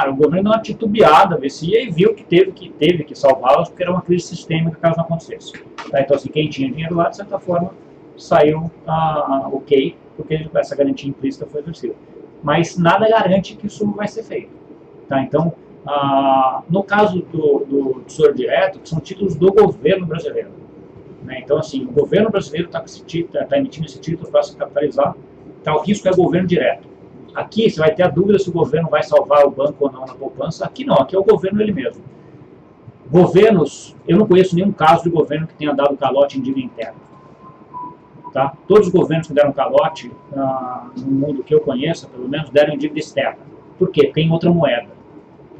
o governo deu uma titubeada, e viu que teve que salvá-las, porque era uma crise sistêmica caso não acontecesse. Tá? Então, assim, quem tinha dinheiro lá, de certa forma, saiu ok, porque essa garantia implícita foi exercida. Mas nada garante que isso vai ser feito. Tá? Então, no caso do Tesouro Direto, que são títulos do governo brasileiro. Né? Então, assim, o governo brasileiro está emitindo esse título para se capitalizar, o risco é o governo direto. Aqui você vai ter a dúvida se o governo vai salvar o banco ou não na poupança. Aqui não, aqui é o governo ele mesmo. Governos, eu não conheço nenhum caso de governo que tenha dado calote em dívida interna. Tá? Todos os governos que deram calote, no mundo que eu conheço, pelo menos, deram em dívida externa. Por quê? Porque em outra moeda.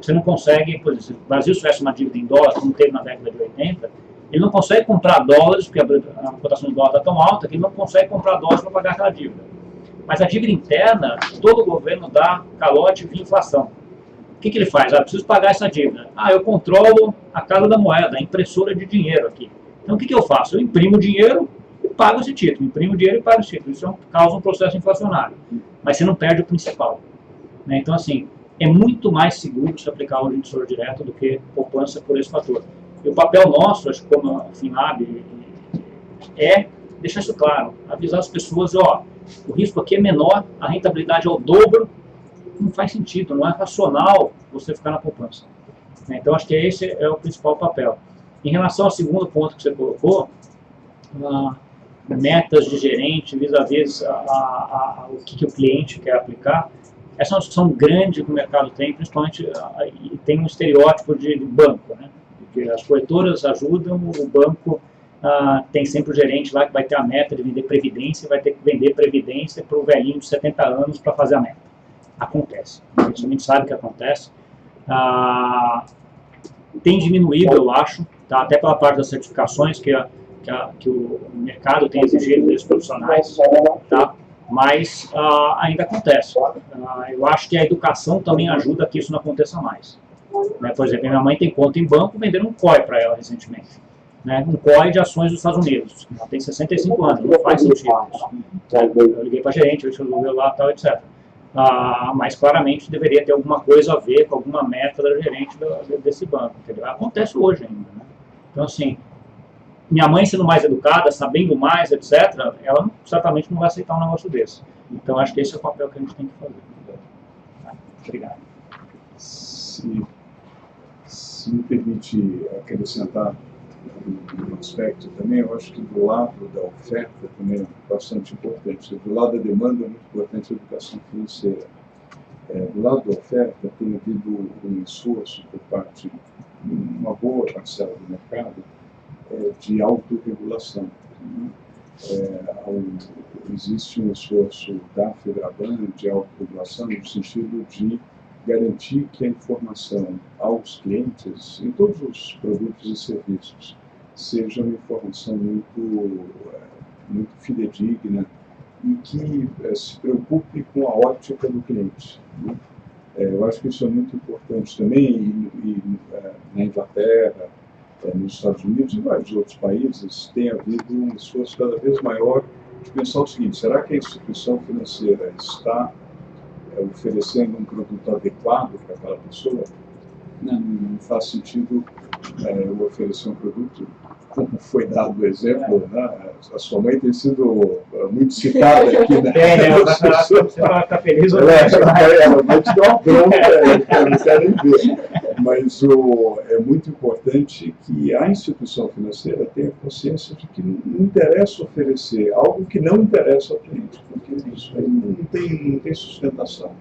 Você não consegue, por exemplo, se o Brasil tivesse uma dívida em dólar, como teve na década de 80, ele não consegue comprar dólares, porque a cotação de dólar está tão alta que ele não consegue comprar dólares para pagar aquela dívida. Mas a dívida interna, todo governo dá calote via inflação. O que ele faz? Preciso pagar essa dívida. Eu controlo a casa da moeda, a impressora de dinheiro aqui. Então o que eu faço? Eu imprimo dinheiro pago esse título, imprimo o dinheiro e pago esse título. Isso causa um processo inflacionário, mas você não perde o principal. Né? Então, assim, é muito mais seguro se aplicar hoje em tesouro direto do que poupança por esse fator. E o papel nosso, acho que como a FinLab, é deixar isso claro, avisar as pessoas, ó, o risco aqui é menor, a rentabilidade é o dobro, não faz sentido, não é racional você ficar na poupança. Então, acho que esse é o principal papel. Em relação ao segundo ponto que você colocou, metas de gerente vis-à-vis o que o cliente quer aplicar, essa é uma discussão grande que o mercado tem, principalmente, e tem um estereótipo de banco, né? Porque as corretoras ajudam, o banco tem sempre o gerente lá que vai ter a meta de vender previdência, vai ter que vender previdência para o velhinho de 70 anos para fazer a meta. Acontece, a gente sabe que acontece. Tem diminuído, eu acho, tá? Até pela parte das certificações que o mercado tem exigido dos profissionais, tá? Mas ainda acontece. Eu acho que a educação também ajuda a que isso não aconteça mais. Né? Por exemplo, minha mãe tem conta em banco, venderam um COI para ela recentemente. Né? Um COI de ações dos Estados Unidos. Ela tem 65 anos, não faz sentido isso. Eu liguei para a gerente, eu resolveu lá, tal, etc. Mas claramente deveria ter alguma coisa a ver com alguma meta da gerente desse banco. Entendeu? Acontece hoje ainda. Né? Então, assim, minha mãe sendo mais educada, sabendo mais, etc., ela certamente não vai aceitar um negócio desse. Então, acho que esse é o papel que a gente tem que fazer. Tá? Obrigado. Se me permite acrescentar um aspecto também, eu acho que do lado da oferta também é bastante importante. Do lado da demanda é muito importante a educação financeira. Do lado da oferta tem havido um esforço por parte de uma boa parcela do mercado de autorregulação. Existe um esforço da FEBRABAN de autorregulação no sentido de garantir que a informação aos clientes, em todos os produtos e serviços, seja uma informação muito fidedigna e que se preocupe com a ótica do cliente. Né? Eu acho que isso é muito importante também, na Inglaterra, nos Estados Unidos e vários outros países, tem havido um esforço cada vez maior de pensar o seguinte: será que a instituição financeira está oferecendo um produto adequado para aquela pessoa? Não faz sentido eu oferecer um produto, como foi dado o exemplo, né? A sua mãe tem sido muito citada aqui, né? Você vai ficar feliz ou não? Ela vai te dar uma bronca, eu não quero nem ver. Mas é muito importante que a instituição financeira tenha consciência de que não interessa oferecer algo que não interessa ao cliente, porque isso aí não tem sustentação.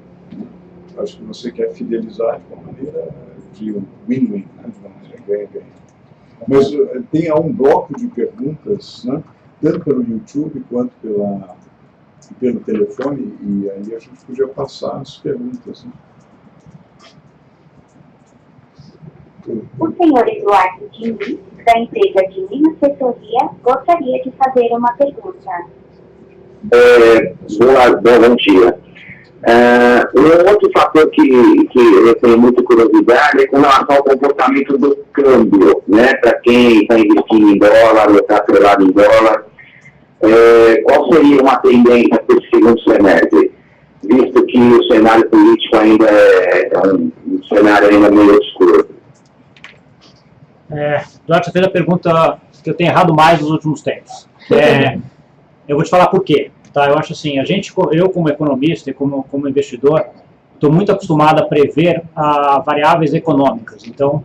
Acho que você quer fidelizar de uma maneira de um win-win, né? De uma maneira ganha-ganha. Mas tem um bloco de perguntas, né? Tanto pelo YouTube quanto pelo telefone, e aí a gente podia passar as perguntas. Né? O senhor Eduardo Diniz, da empresa Diniz Assessoria, gostaria de fazer uma pergunta. Bom dia. Um outro fator que eu tenho muita curiosidade é com relação ao comportamento do câmbio, né? Para quem está investindo em dólar ou está atrelado em dólar, qual seria uma tendência para esse segundo semestre, visto que o cenário político ainda é um cenário ainda meio obscuro? Eduardo, você fez a pergunta que eu tenho errado mais nos últimos tempos. Eu vou te falar por quê. Tá? Eu acho assim, eu como economista e como investidor, estou muito acostumado a prever variáveis econômicas. Então,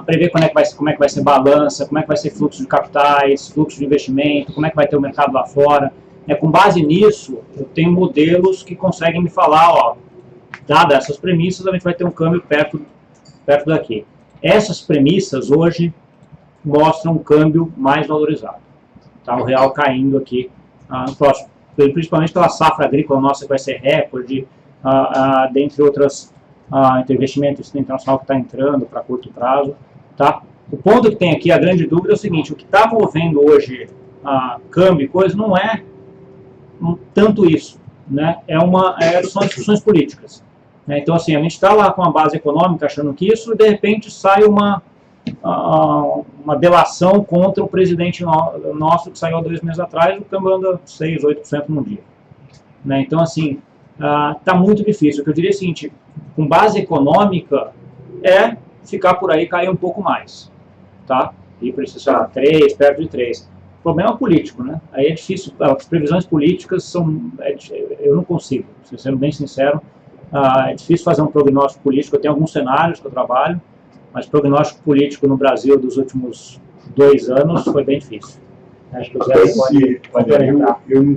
prever como é que vai ser balança, como é que vai ser fluxo de capitais, fluxo de investimento, como é que vai ter o mercado lá fora. Com base nisso, eu tenho modelos que conseguem me falar, ó, dadas essas premissas, a gente vai ter um câmbio perto daqui. Essas premissas hoje mostram um câmbio mais valorizado. Tá? O real caindo aqui no próximo. Principalmente pela safra agrícola nossa que vai ser recorde, dentre outras, entre investimento internacional que está entrando para curto prazo. Tá? O ponto que tem aqui, a grande dúvida é o seguinte: o que está movendo hoje câmbio e coisa não é tanto isso, né? São as discussões políticas. Né? Então, assim, a gente está lá com a base econômica achando que isso, e de repente sai uma uma delação contra o presidente nosso que saiu há 2 meses atrás, o câmbio anda 6%, 8% num dia. Né? Então, assim, está muito difícil. O que eu diria é o seguinte, com base econômica, é ficar por aí e cair um pouco mais. Tá? E precisa 3, perto de 3. O problema é político, né? Aí é difícil, as previsões políticas são... eu não consigo, sendo bem sincero, é difícil fazer um prognóstico político. Eu tenho alguns cenários que eu trabalho, mas prognóstico político no Brasil dos últimos 2 anos foi bem difícil. Acho que o Zé pode orientar. Eu não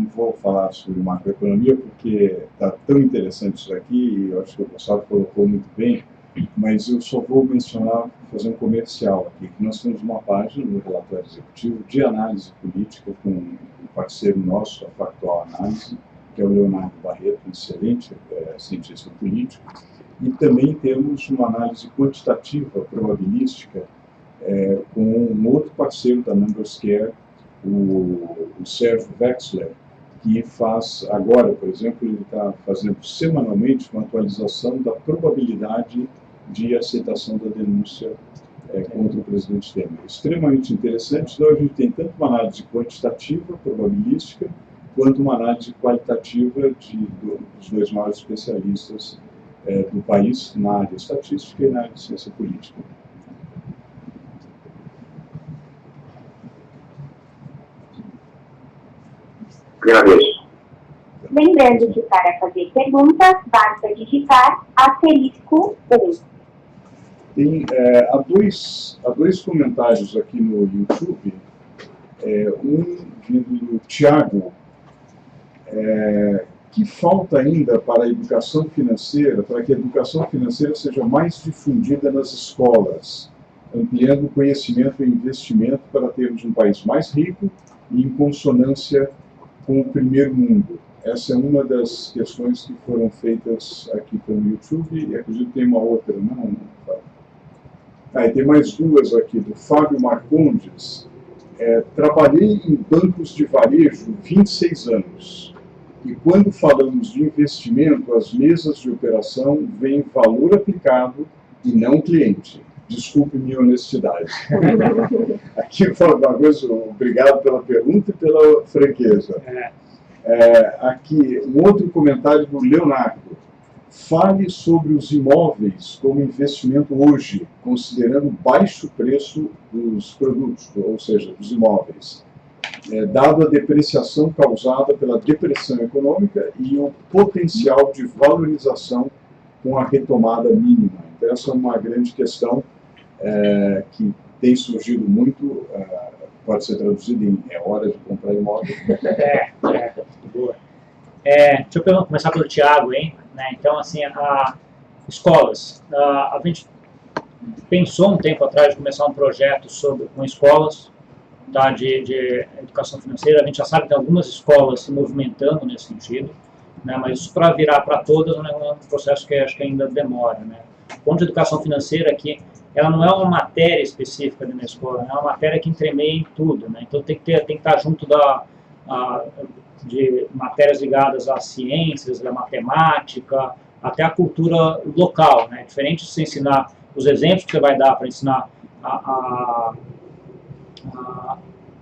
vou falar sobre macroeconomia porque está tão interessante isso aqui, e eu acho que o Gustavo colocou muito bem, mas eu só vou mencionar, fazer um comercial aqui, que nós temos uma página no relatório executivo de análise política com um parceiro nosso, a Factual Análise, que é o Leonardo Barreto, um excelente cientista político, e também temos uma análise quantitativa, probabilística, com um outro parceiro da Numberscare, o Sérgio Wexler, que faz agora, por exemplo, ele está fazendo semanalmente uma atualização da probabilidade de aceitação da denúncia contra o presidente Temer. Extremamente interessante. Então, a gente tem tanto uma análise quantitativa, probabilística, quanto uma análise qualitativa dos 2 maiores especialistas do país na área estatística e na área de ciência política. Agradeço. Lembrando que para fazer perguntas, basta digitar *1. Há dois comentários aqui no YouTube, um vindo do Tiago, que falta ainda para a educação financeira, para que a educação financeira seja mais difundida nas escolas, ampliando o conhecimento e investimento para termos um país mais rico e em consonância com o primeiro mundo. Essa é uma das questões que foram feitas aqui pelo YouTube, e acredito que tem uma outra, não? E tem mais 2 aqui, do Fábio Marcondes. Trabalhei em bancos de varejo 26 anos, e quando falamos de investimento, as mesas de operação veem valor aplicado e não cliente. Desculpe minha honestidade. Aqui eu falo uma coisa, obrigado pela pergunta e pela franqueza. Aqui, um outro comentário do Leonardo. Fale sobre os imóveis como investimento hoje, considerando o baixo preço dos produtos, ou seja, dos imóveis, dado a depreciação causada pela depressão econômica e o potencial de valorização com a retomada mínima. Então, essa é uma grande questão que tem surgido muito, pode ser traduzido em hora de comprar imóvel. Boa. Deixa eu começar pelo Thiago, hein? Então, assim, escolas. A gente pensou um tempo atrás de começar um projeto com escolas, tá, de educação financeira. A gente já sabe que tem algumas escolas se movimentando nesse sentido, né, mas isso para virar para todas é um processo que acho que ainda demora. Né? O ponto de educação financeira aqui, ela não é uma matéria específica dentro da escola, é uma matéria que entremeia em tudo. Né? Então tem que estar junto de matérias ligadas às ciências, à matemática, até a cultura local. Né? Diferente de você ensinar os exemplos que você vai dar para ensinar a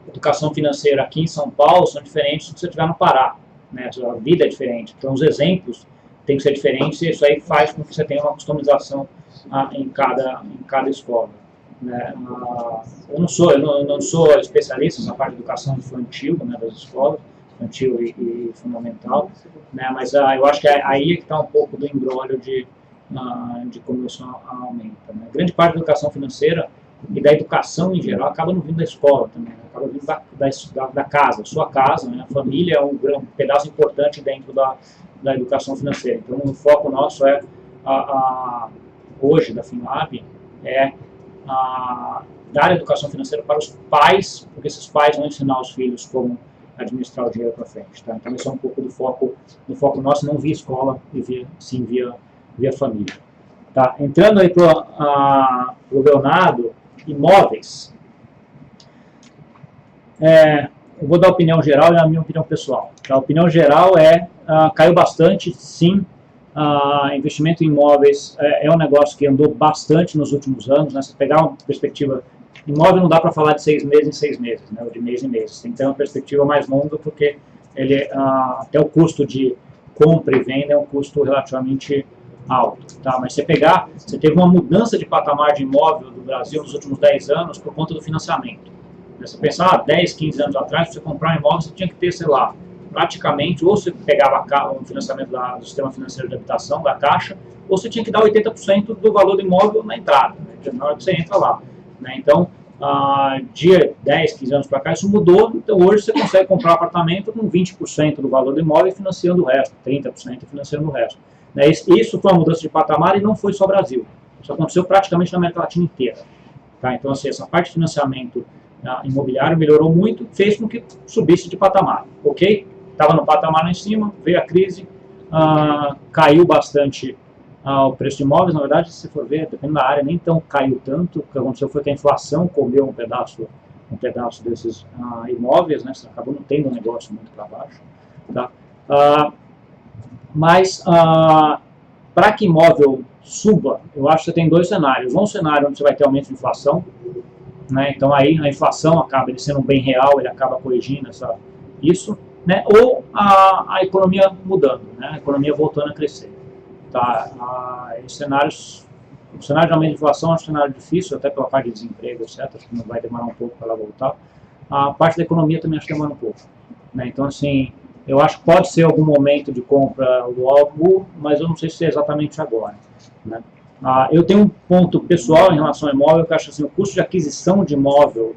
educação financeira aqui em São Paulo são diferentes do que você tiver no Pará. Né? A vida é diferente. Então os exemplos têm que ser diferentes e isso aí faz com que você tenha uma customização em cada escola. Né? Eu não sou especialista na parte de educação infantil, né, das escolas, infantil e fundamental, né, mas eu acho que aí é que está um pouco do embrólio de como isso aumenta. Né? Grande parte da educação financeira e da educação em geral acaba não vindo da escola também, né? Acaba vindo da casa, sua casa, né? A família é um pedaço importante dentro da educação financeira. Então o foco nosso hoje da FinLab dar educação financeira para os pais, porque esses pais vão ensinar os filhos como administrar o dinheiro para frente. Tá? Então esse é um pouco do foco nosso, não via escola, e sim via família. Tá? Entrando aí para o Leonardo, imóveis. Eu vou dar a opinião geral e a minha opinião pessoal. A opinião geral caiu bastante, sim, investimento em imóveis é um negócio que andou bastante nos últimos anos, né? Se pegar uma perspectiva, imóvel não dá para falar de 6 meses em 6 meses, né? Ou de mês em mês, tem que ter uma perspectiva mais longa, porque ele, até o custo de compra e venda é um custo relativamente alto, tá? Mas você teve uma mudança de patamar de imóvel do Brasil nos últimos 10 anos por conta do financiamento. Você pensar, 10, 15 anos atrás, para você comprar um imóvel, você tinha que ter, sei lá, praticamente, ou você pegava o financiamento do sistema financeiro de habitação, da Caixa, ou você tinha que dar 80% do valor do imóvel na entrada, né, na hora que você entra lá. Né? Então, de 10, 15 anos para cá, isso mudou, então hoje você consegue comprar um apartamento com 20% do valor do imóvel e financiando o resto, 30% financiando o resto. Né? Isso foi uma mudança de patamar e não foi só Brasil. Isso aconteceu praticamente na América Latina inteira. Tá? Então, assim, essa parte de financiamento imobiliário melhorou muito, fez com que subisse de patamar, ok? Estava no patamar lá em cima, veio a crise, caiu bastante o preço de imóveis. Na verdade, se você for ver, dependendo da área, nem tão caiu tanto. O que aconteceu foi que a inflação comeu um pedaço desses imóveis, né? Você acabou não tendo um negócio muito para baixo. Tá? Mas, para que imóvel suba, eu acho que você tem dois cenários. Um cenário onde você vai ter aumento de inflação, né? Então aí a inflação acaba ele sendo um bem real, ele acaba corrigindo isso, né? Ou a economia mudando, né? A economia voltando a crescer. Tá? O cenário de aumento de inflação é um cenário difícil, até pela parte de desemprego, etc. Acho que não vai demorar um pouco para ela voltar. A parte da economia também acho que demora um pouco. Né? Então, assim, eu acho que pode ser algum momento de compra logo, mas eu não sei se é exatamente agora. Né? Eu tenho um ponto pessoal em relação ao imóvel, que eu acho assim, o custo de aquisição de imóvel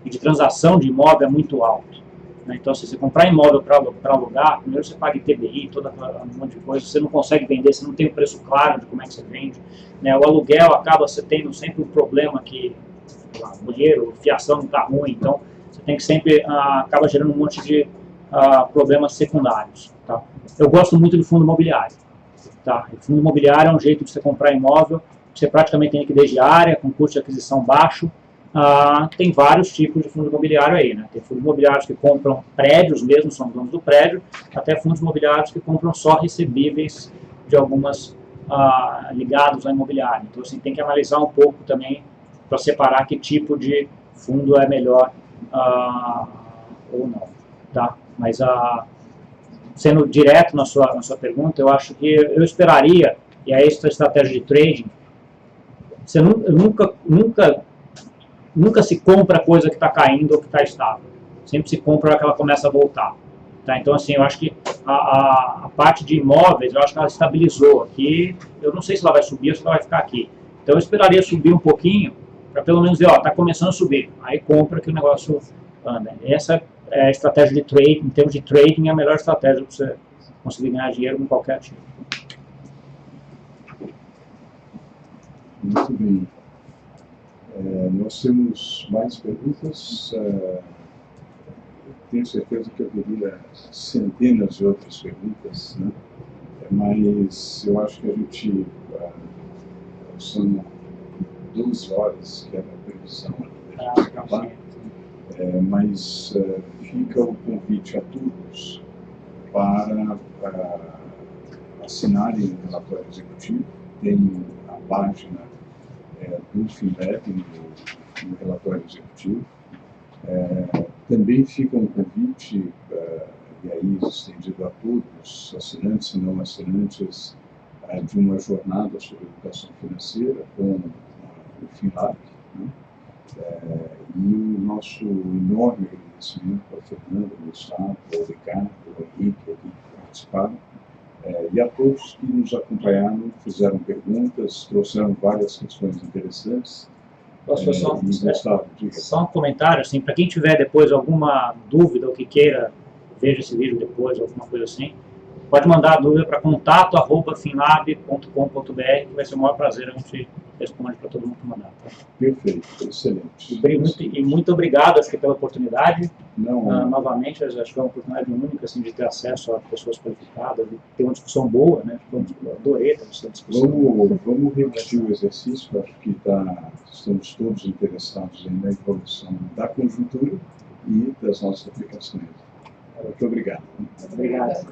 e de transação de imóvel é muito alto. Né? Então, se você comprar imóvel para alugar, primeiro você paga ITBI, um monte de coisa, você não consegue vender, você não tem o preço claro de como é que você vende. Né? O aluguel acaba você tendo sempre um problema que o banheiro, fiação não está ruim, então você tem que sempre, acaba gerando um monte de problemas secundários. Tá? Eu gosto muito de fundo imobiliário. Tá? O fundo imobiliário é um jeito de você comprar imóvel, você praticamente tem liquidez diária, com custo de aquisição baixo. Tem vários tipos de fundo imobiliário aí, né? Tem fundos imobiliários que compram prédios mesmo, são donos do prédio, até fundos imobiliários que compram só recebíveis de algumas ligados à imobiliária. Então, assim, tem que analisar um pouco também para separar que tipo de fundo é melhor ou não. Tá? Mas sendo direto na sua pergunta, eu acho que eu esperaria, e aí essa estratégia de trading, você nunca se compra coisa que está caindo ou que está estável. Sempre se compra que ela começa a voltar. Tá? Então, assim, eu acho que a parte de imóveis, eu acho que ela estabilizou aqui. Eu não sei se ela vai subir ou se ela vai ficar aqui. Então, eu esperaria subir um pouquinho, para pelo menos ver, está começando a subir. Aí compra que o negócio anda. Essa é a estratégia de trade, em termos de trading, é a melhor estratégia para você conseguir ganhar dinheiro com qualquer ativo. Muito bem. Nós temos mais perguntas. Tenho certeza que eu teria centenas de outras perguntas, né? Mas eu acho que a gente são 12 horas que era a previsão de a gente acabar. Mas fica o convite a todos para assinarem o relatório executivo. Tem a página do FinLab no relatório executivo. Também fica um convite, e aí estendido a todos, assinantes e não assinantes, de uma jornada sobre educação financeira com o FinLab. Né? E o nosso enorme agradecimento ao Fernando, ao Gustavo, ao Ricardo, ao Henrique, que participaram, e a todos que nos acompanharam, fizeram perguntas, trouxeram várias questões interessantes. Posso Gustavo, só um comentário, assim, para quem tiver depois alguma dúvida ou que queira, veja esse vídeo depois, alguma coisa assim, pode mandar a dúvida para contato@finlab.com.br, que vai ser o maior prazer a gente responde para todo mundo que mandar. Tá? Perfeito, excelente. E muito obrigado, acho que pela oportunidade. Não, novamente, acho que é uma oportunidade única assim, de ter acesso a pessoas qualificadas, de ter uma discussão boa, né? Eu adorei essa discussão. Vamos repetir o exercício, acho que estamos todos interessados na evolução da conjuntura e das nossas aplicações. Muito obrigado. Obrigado.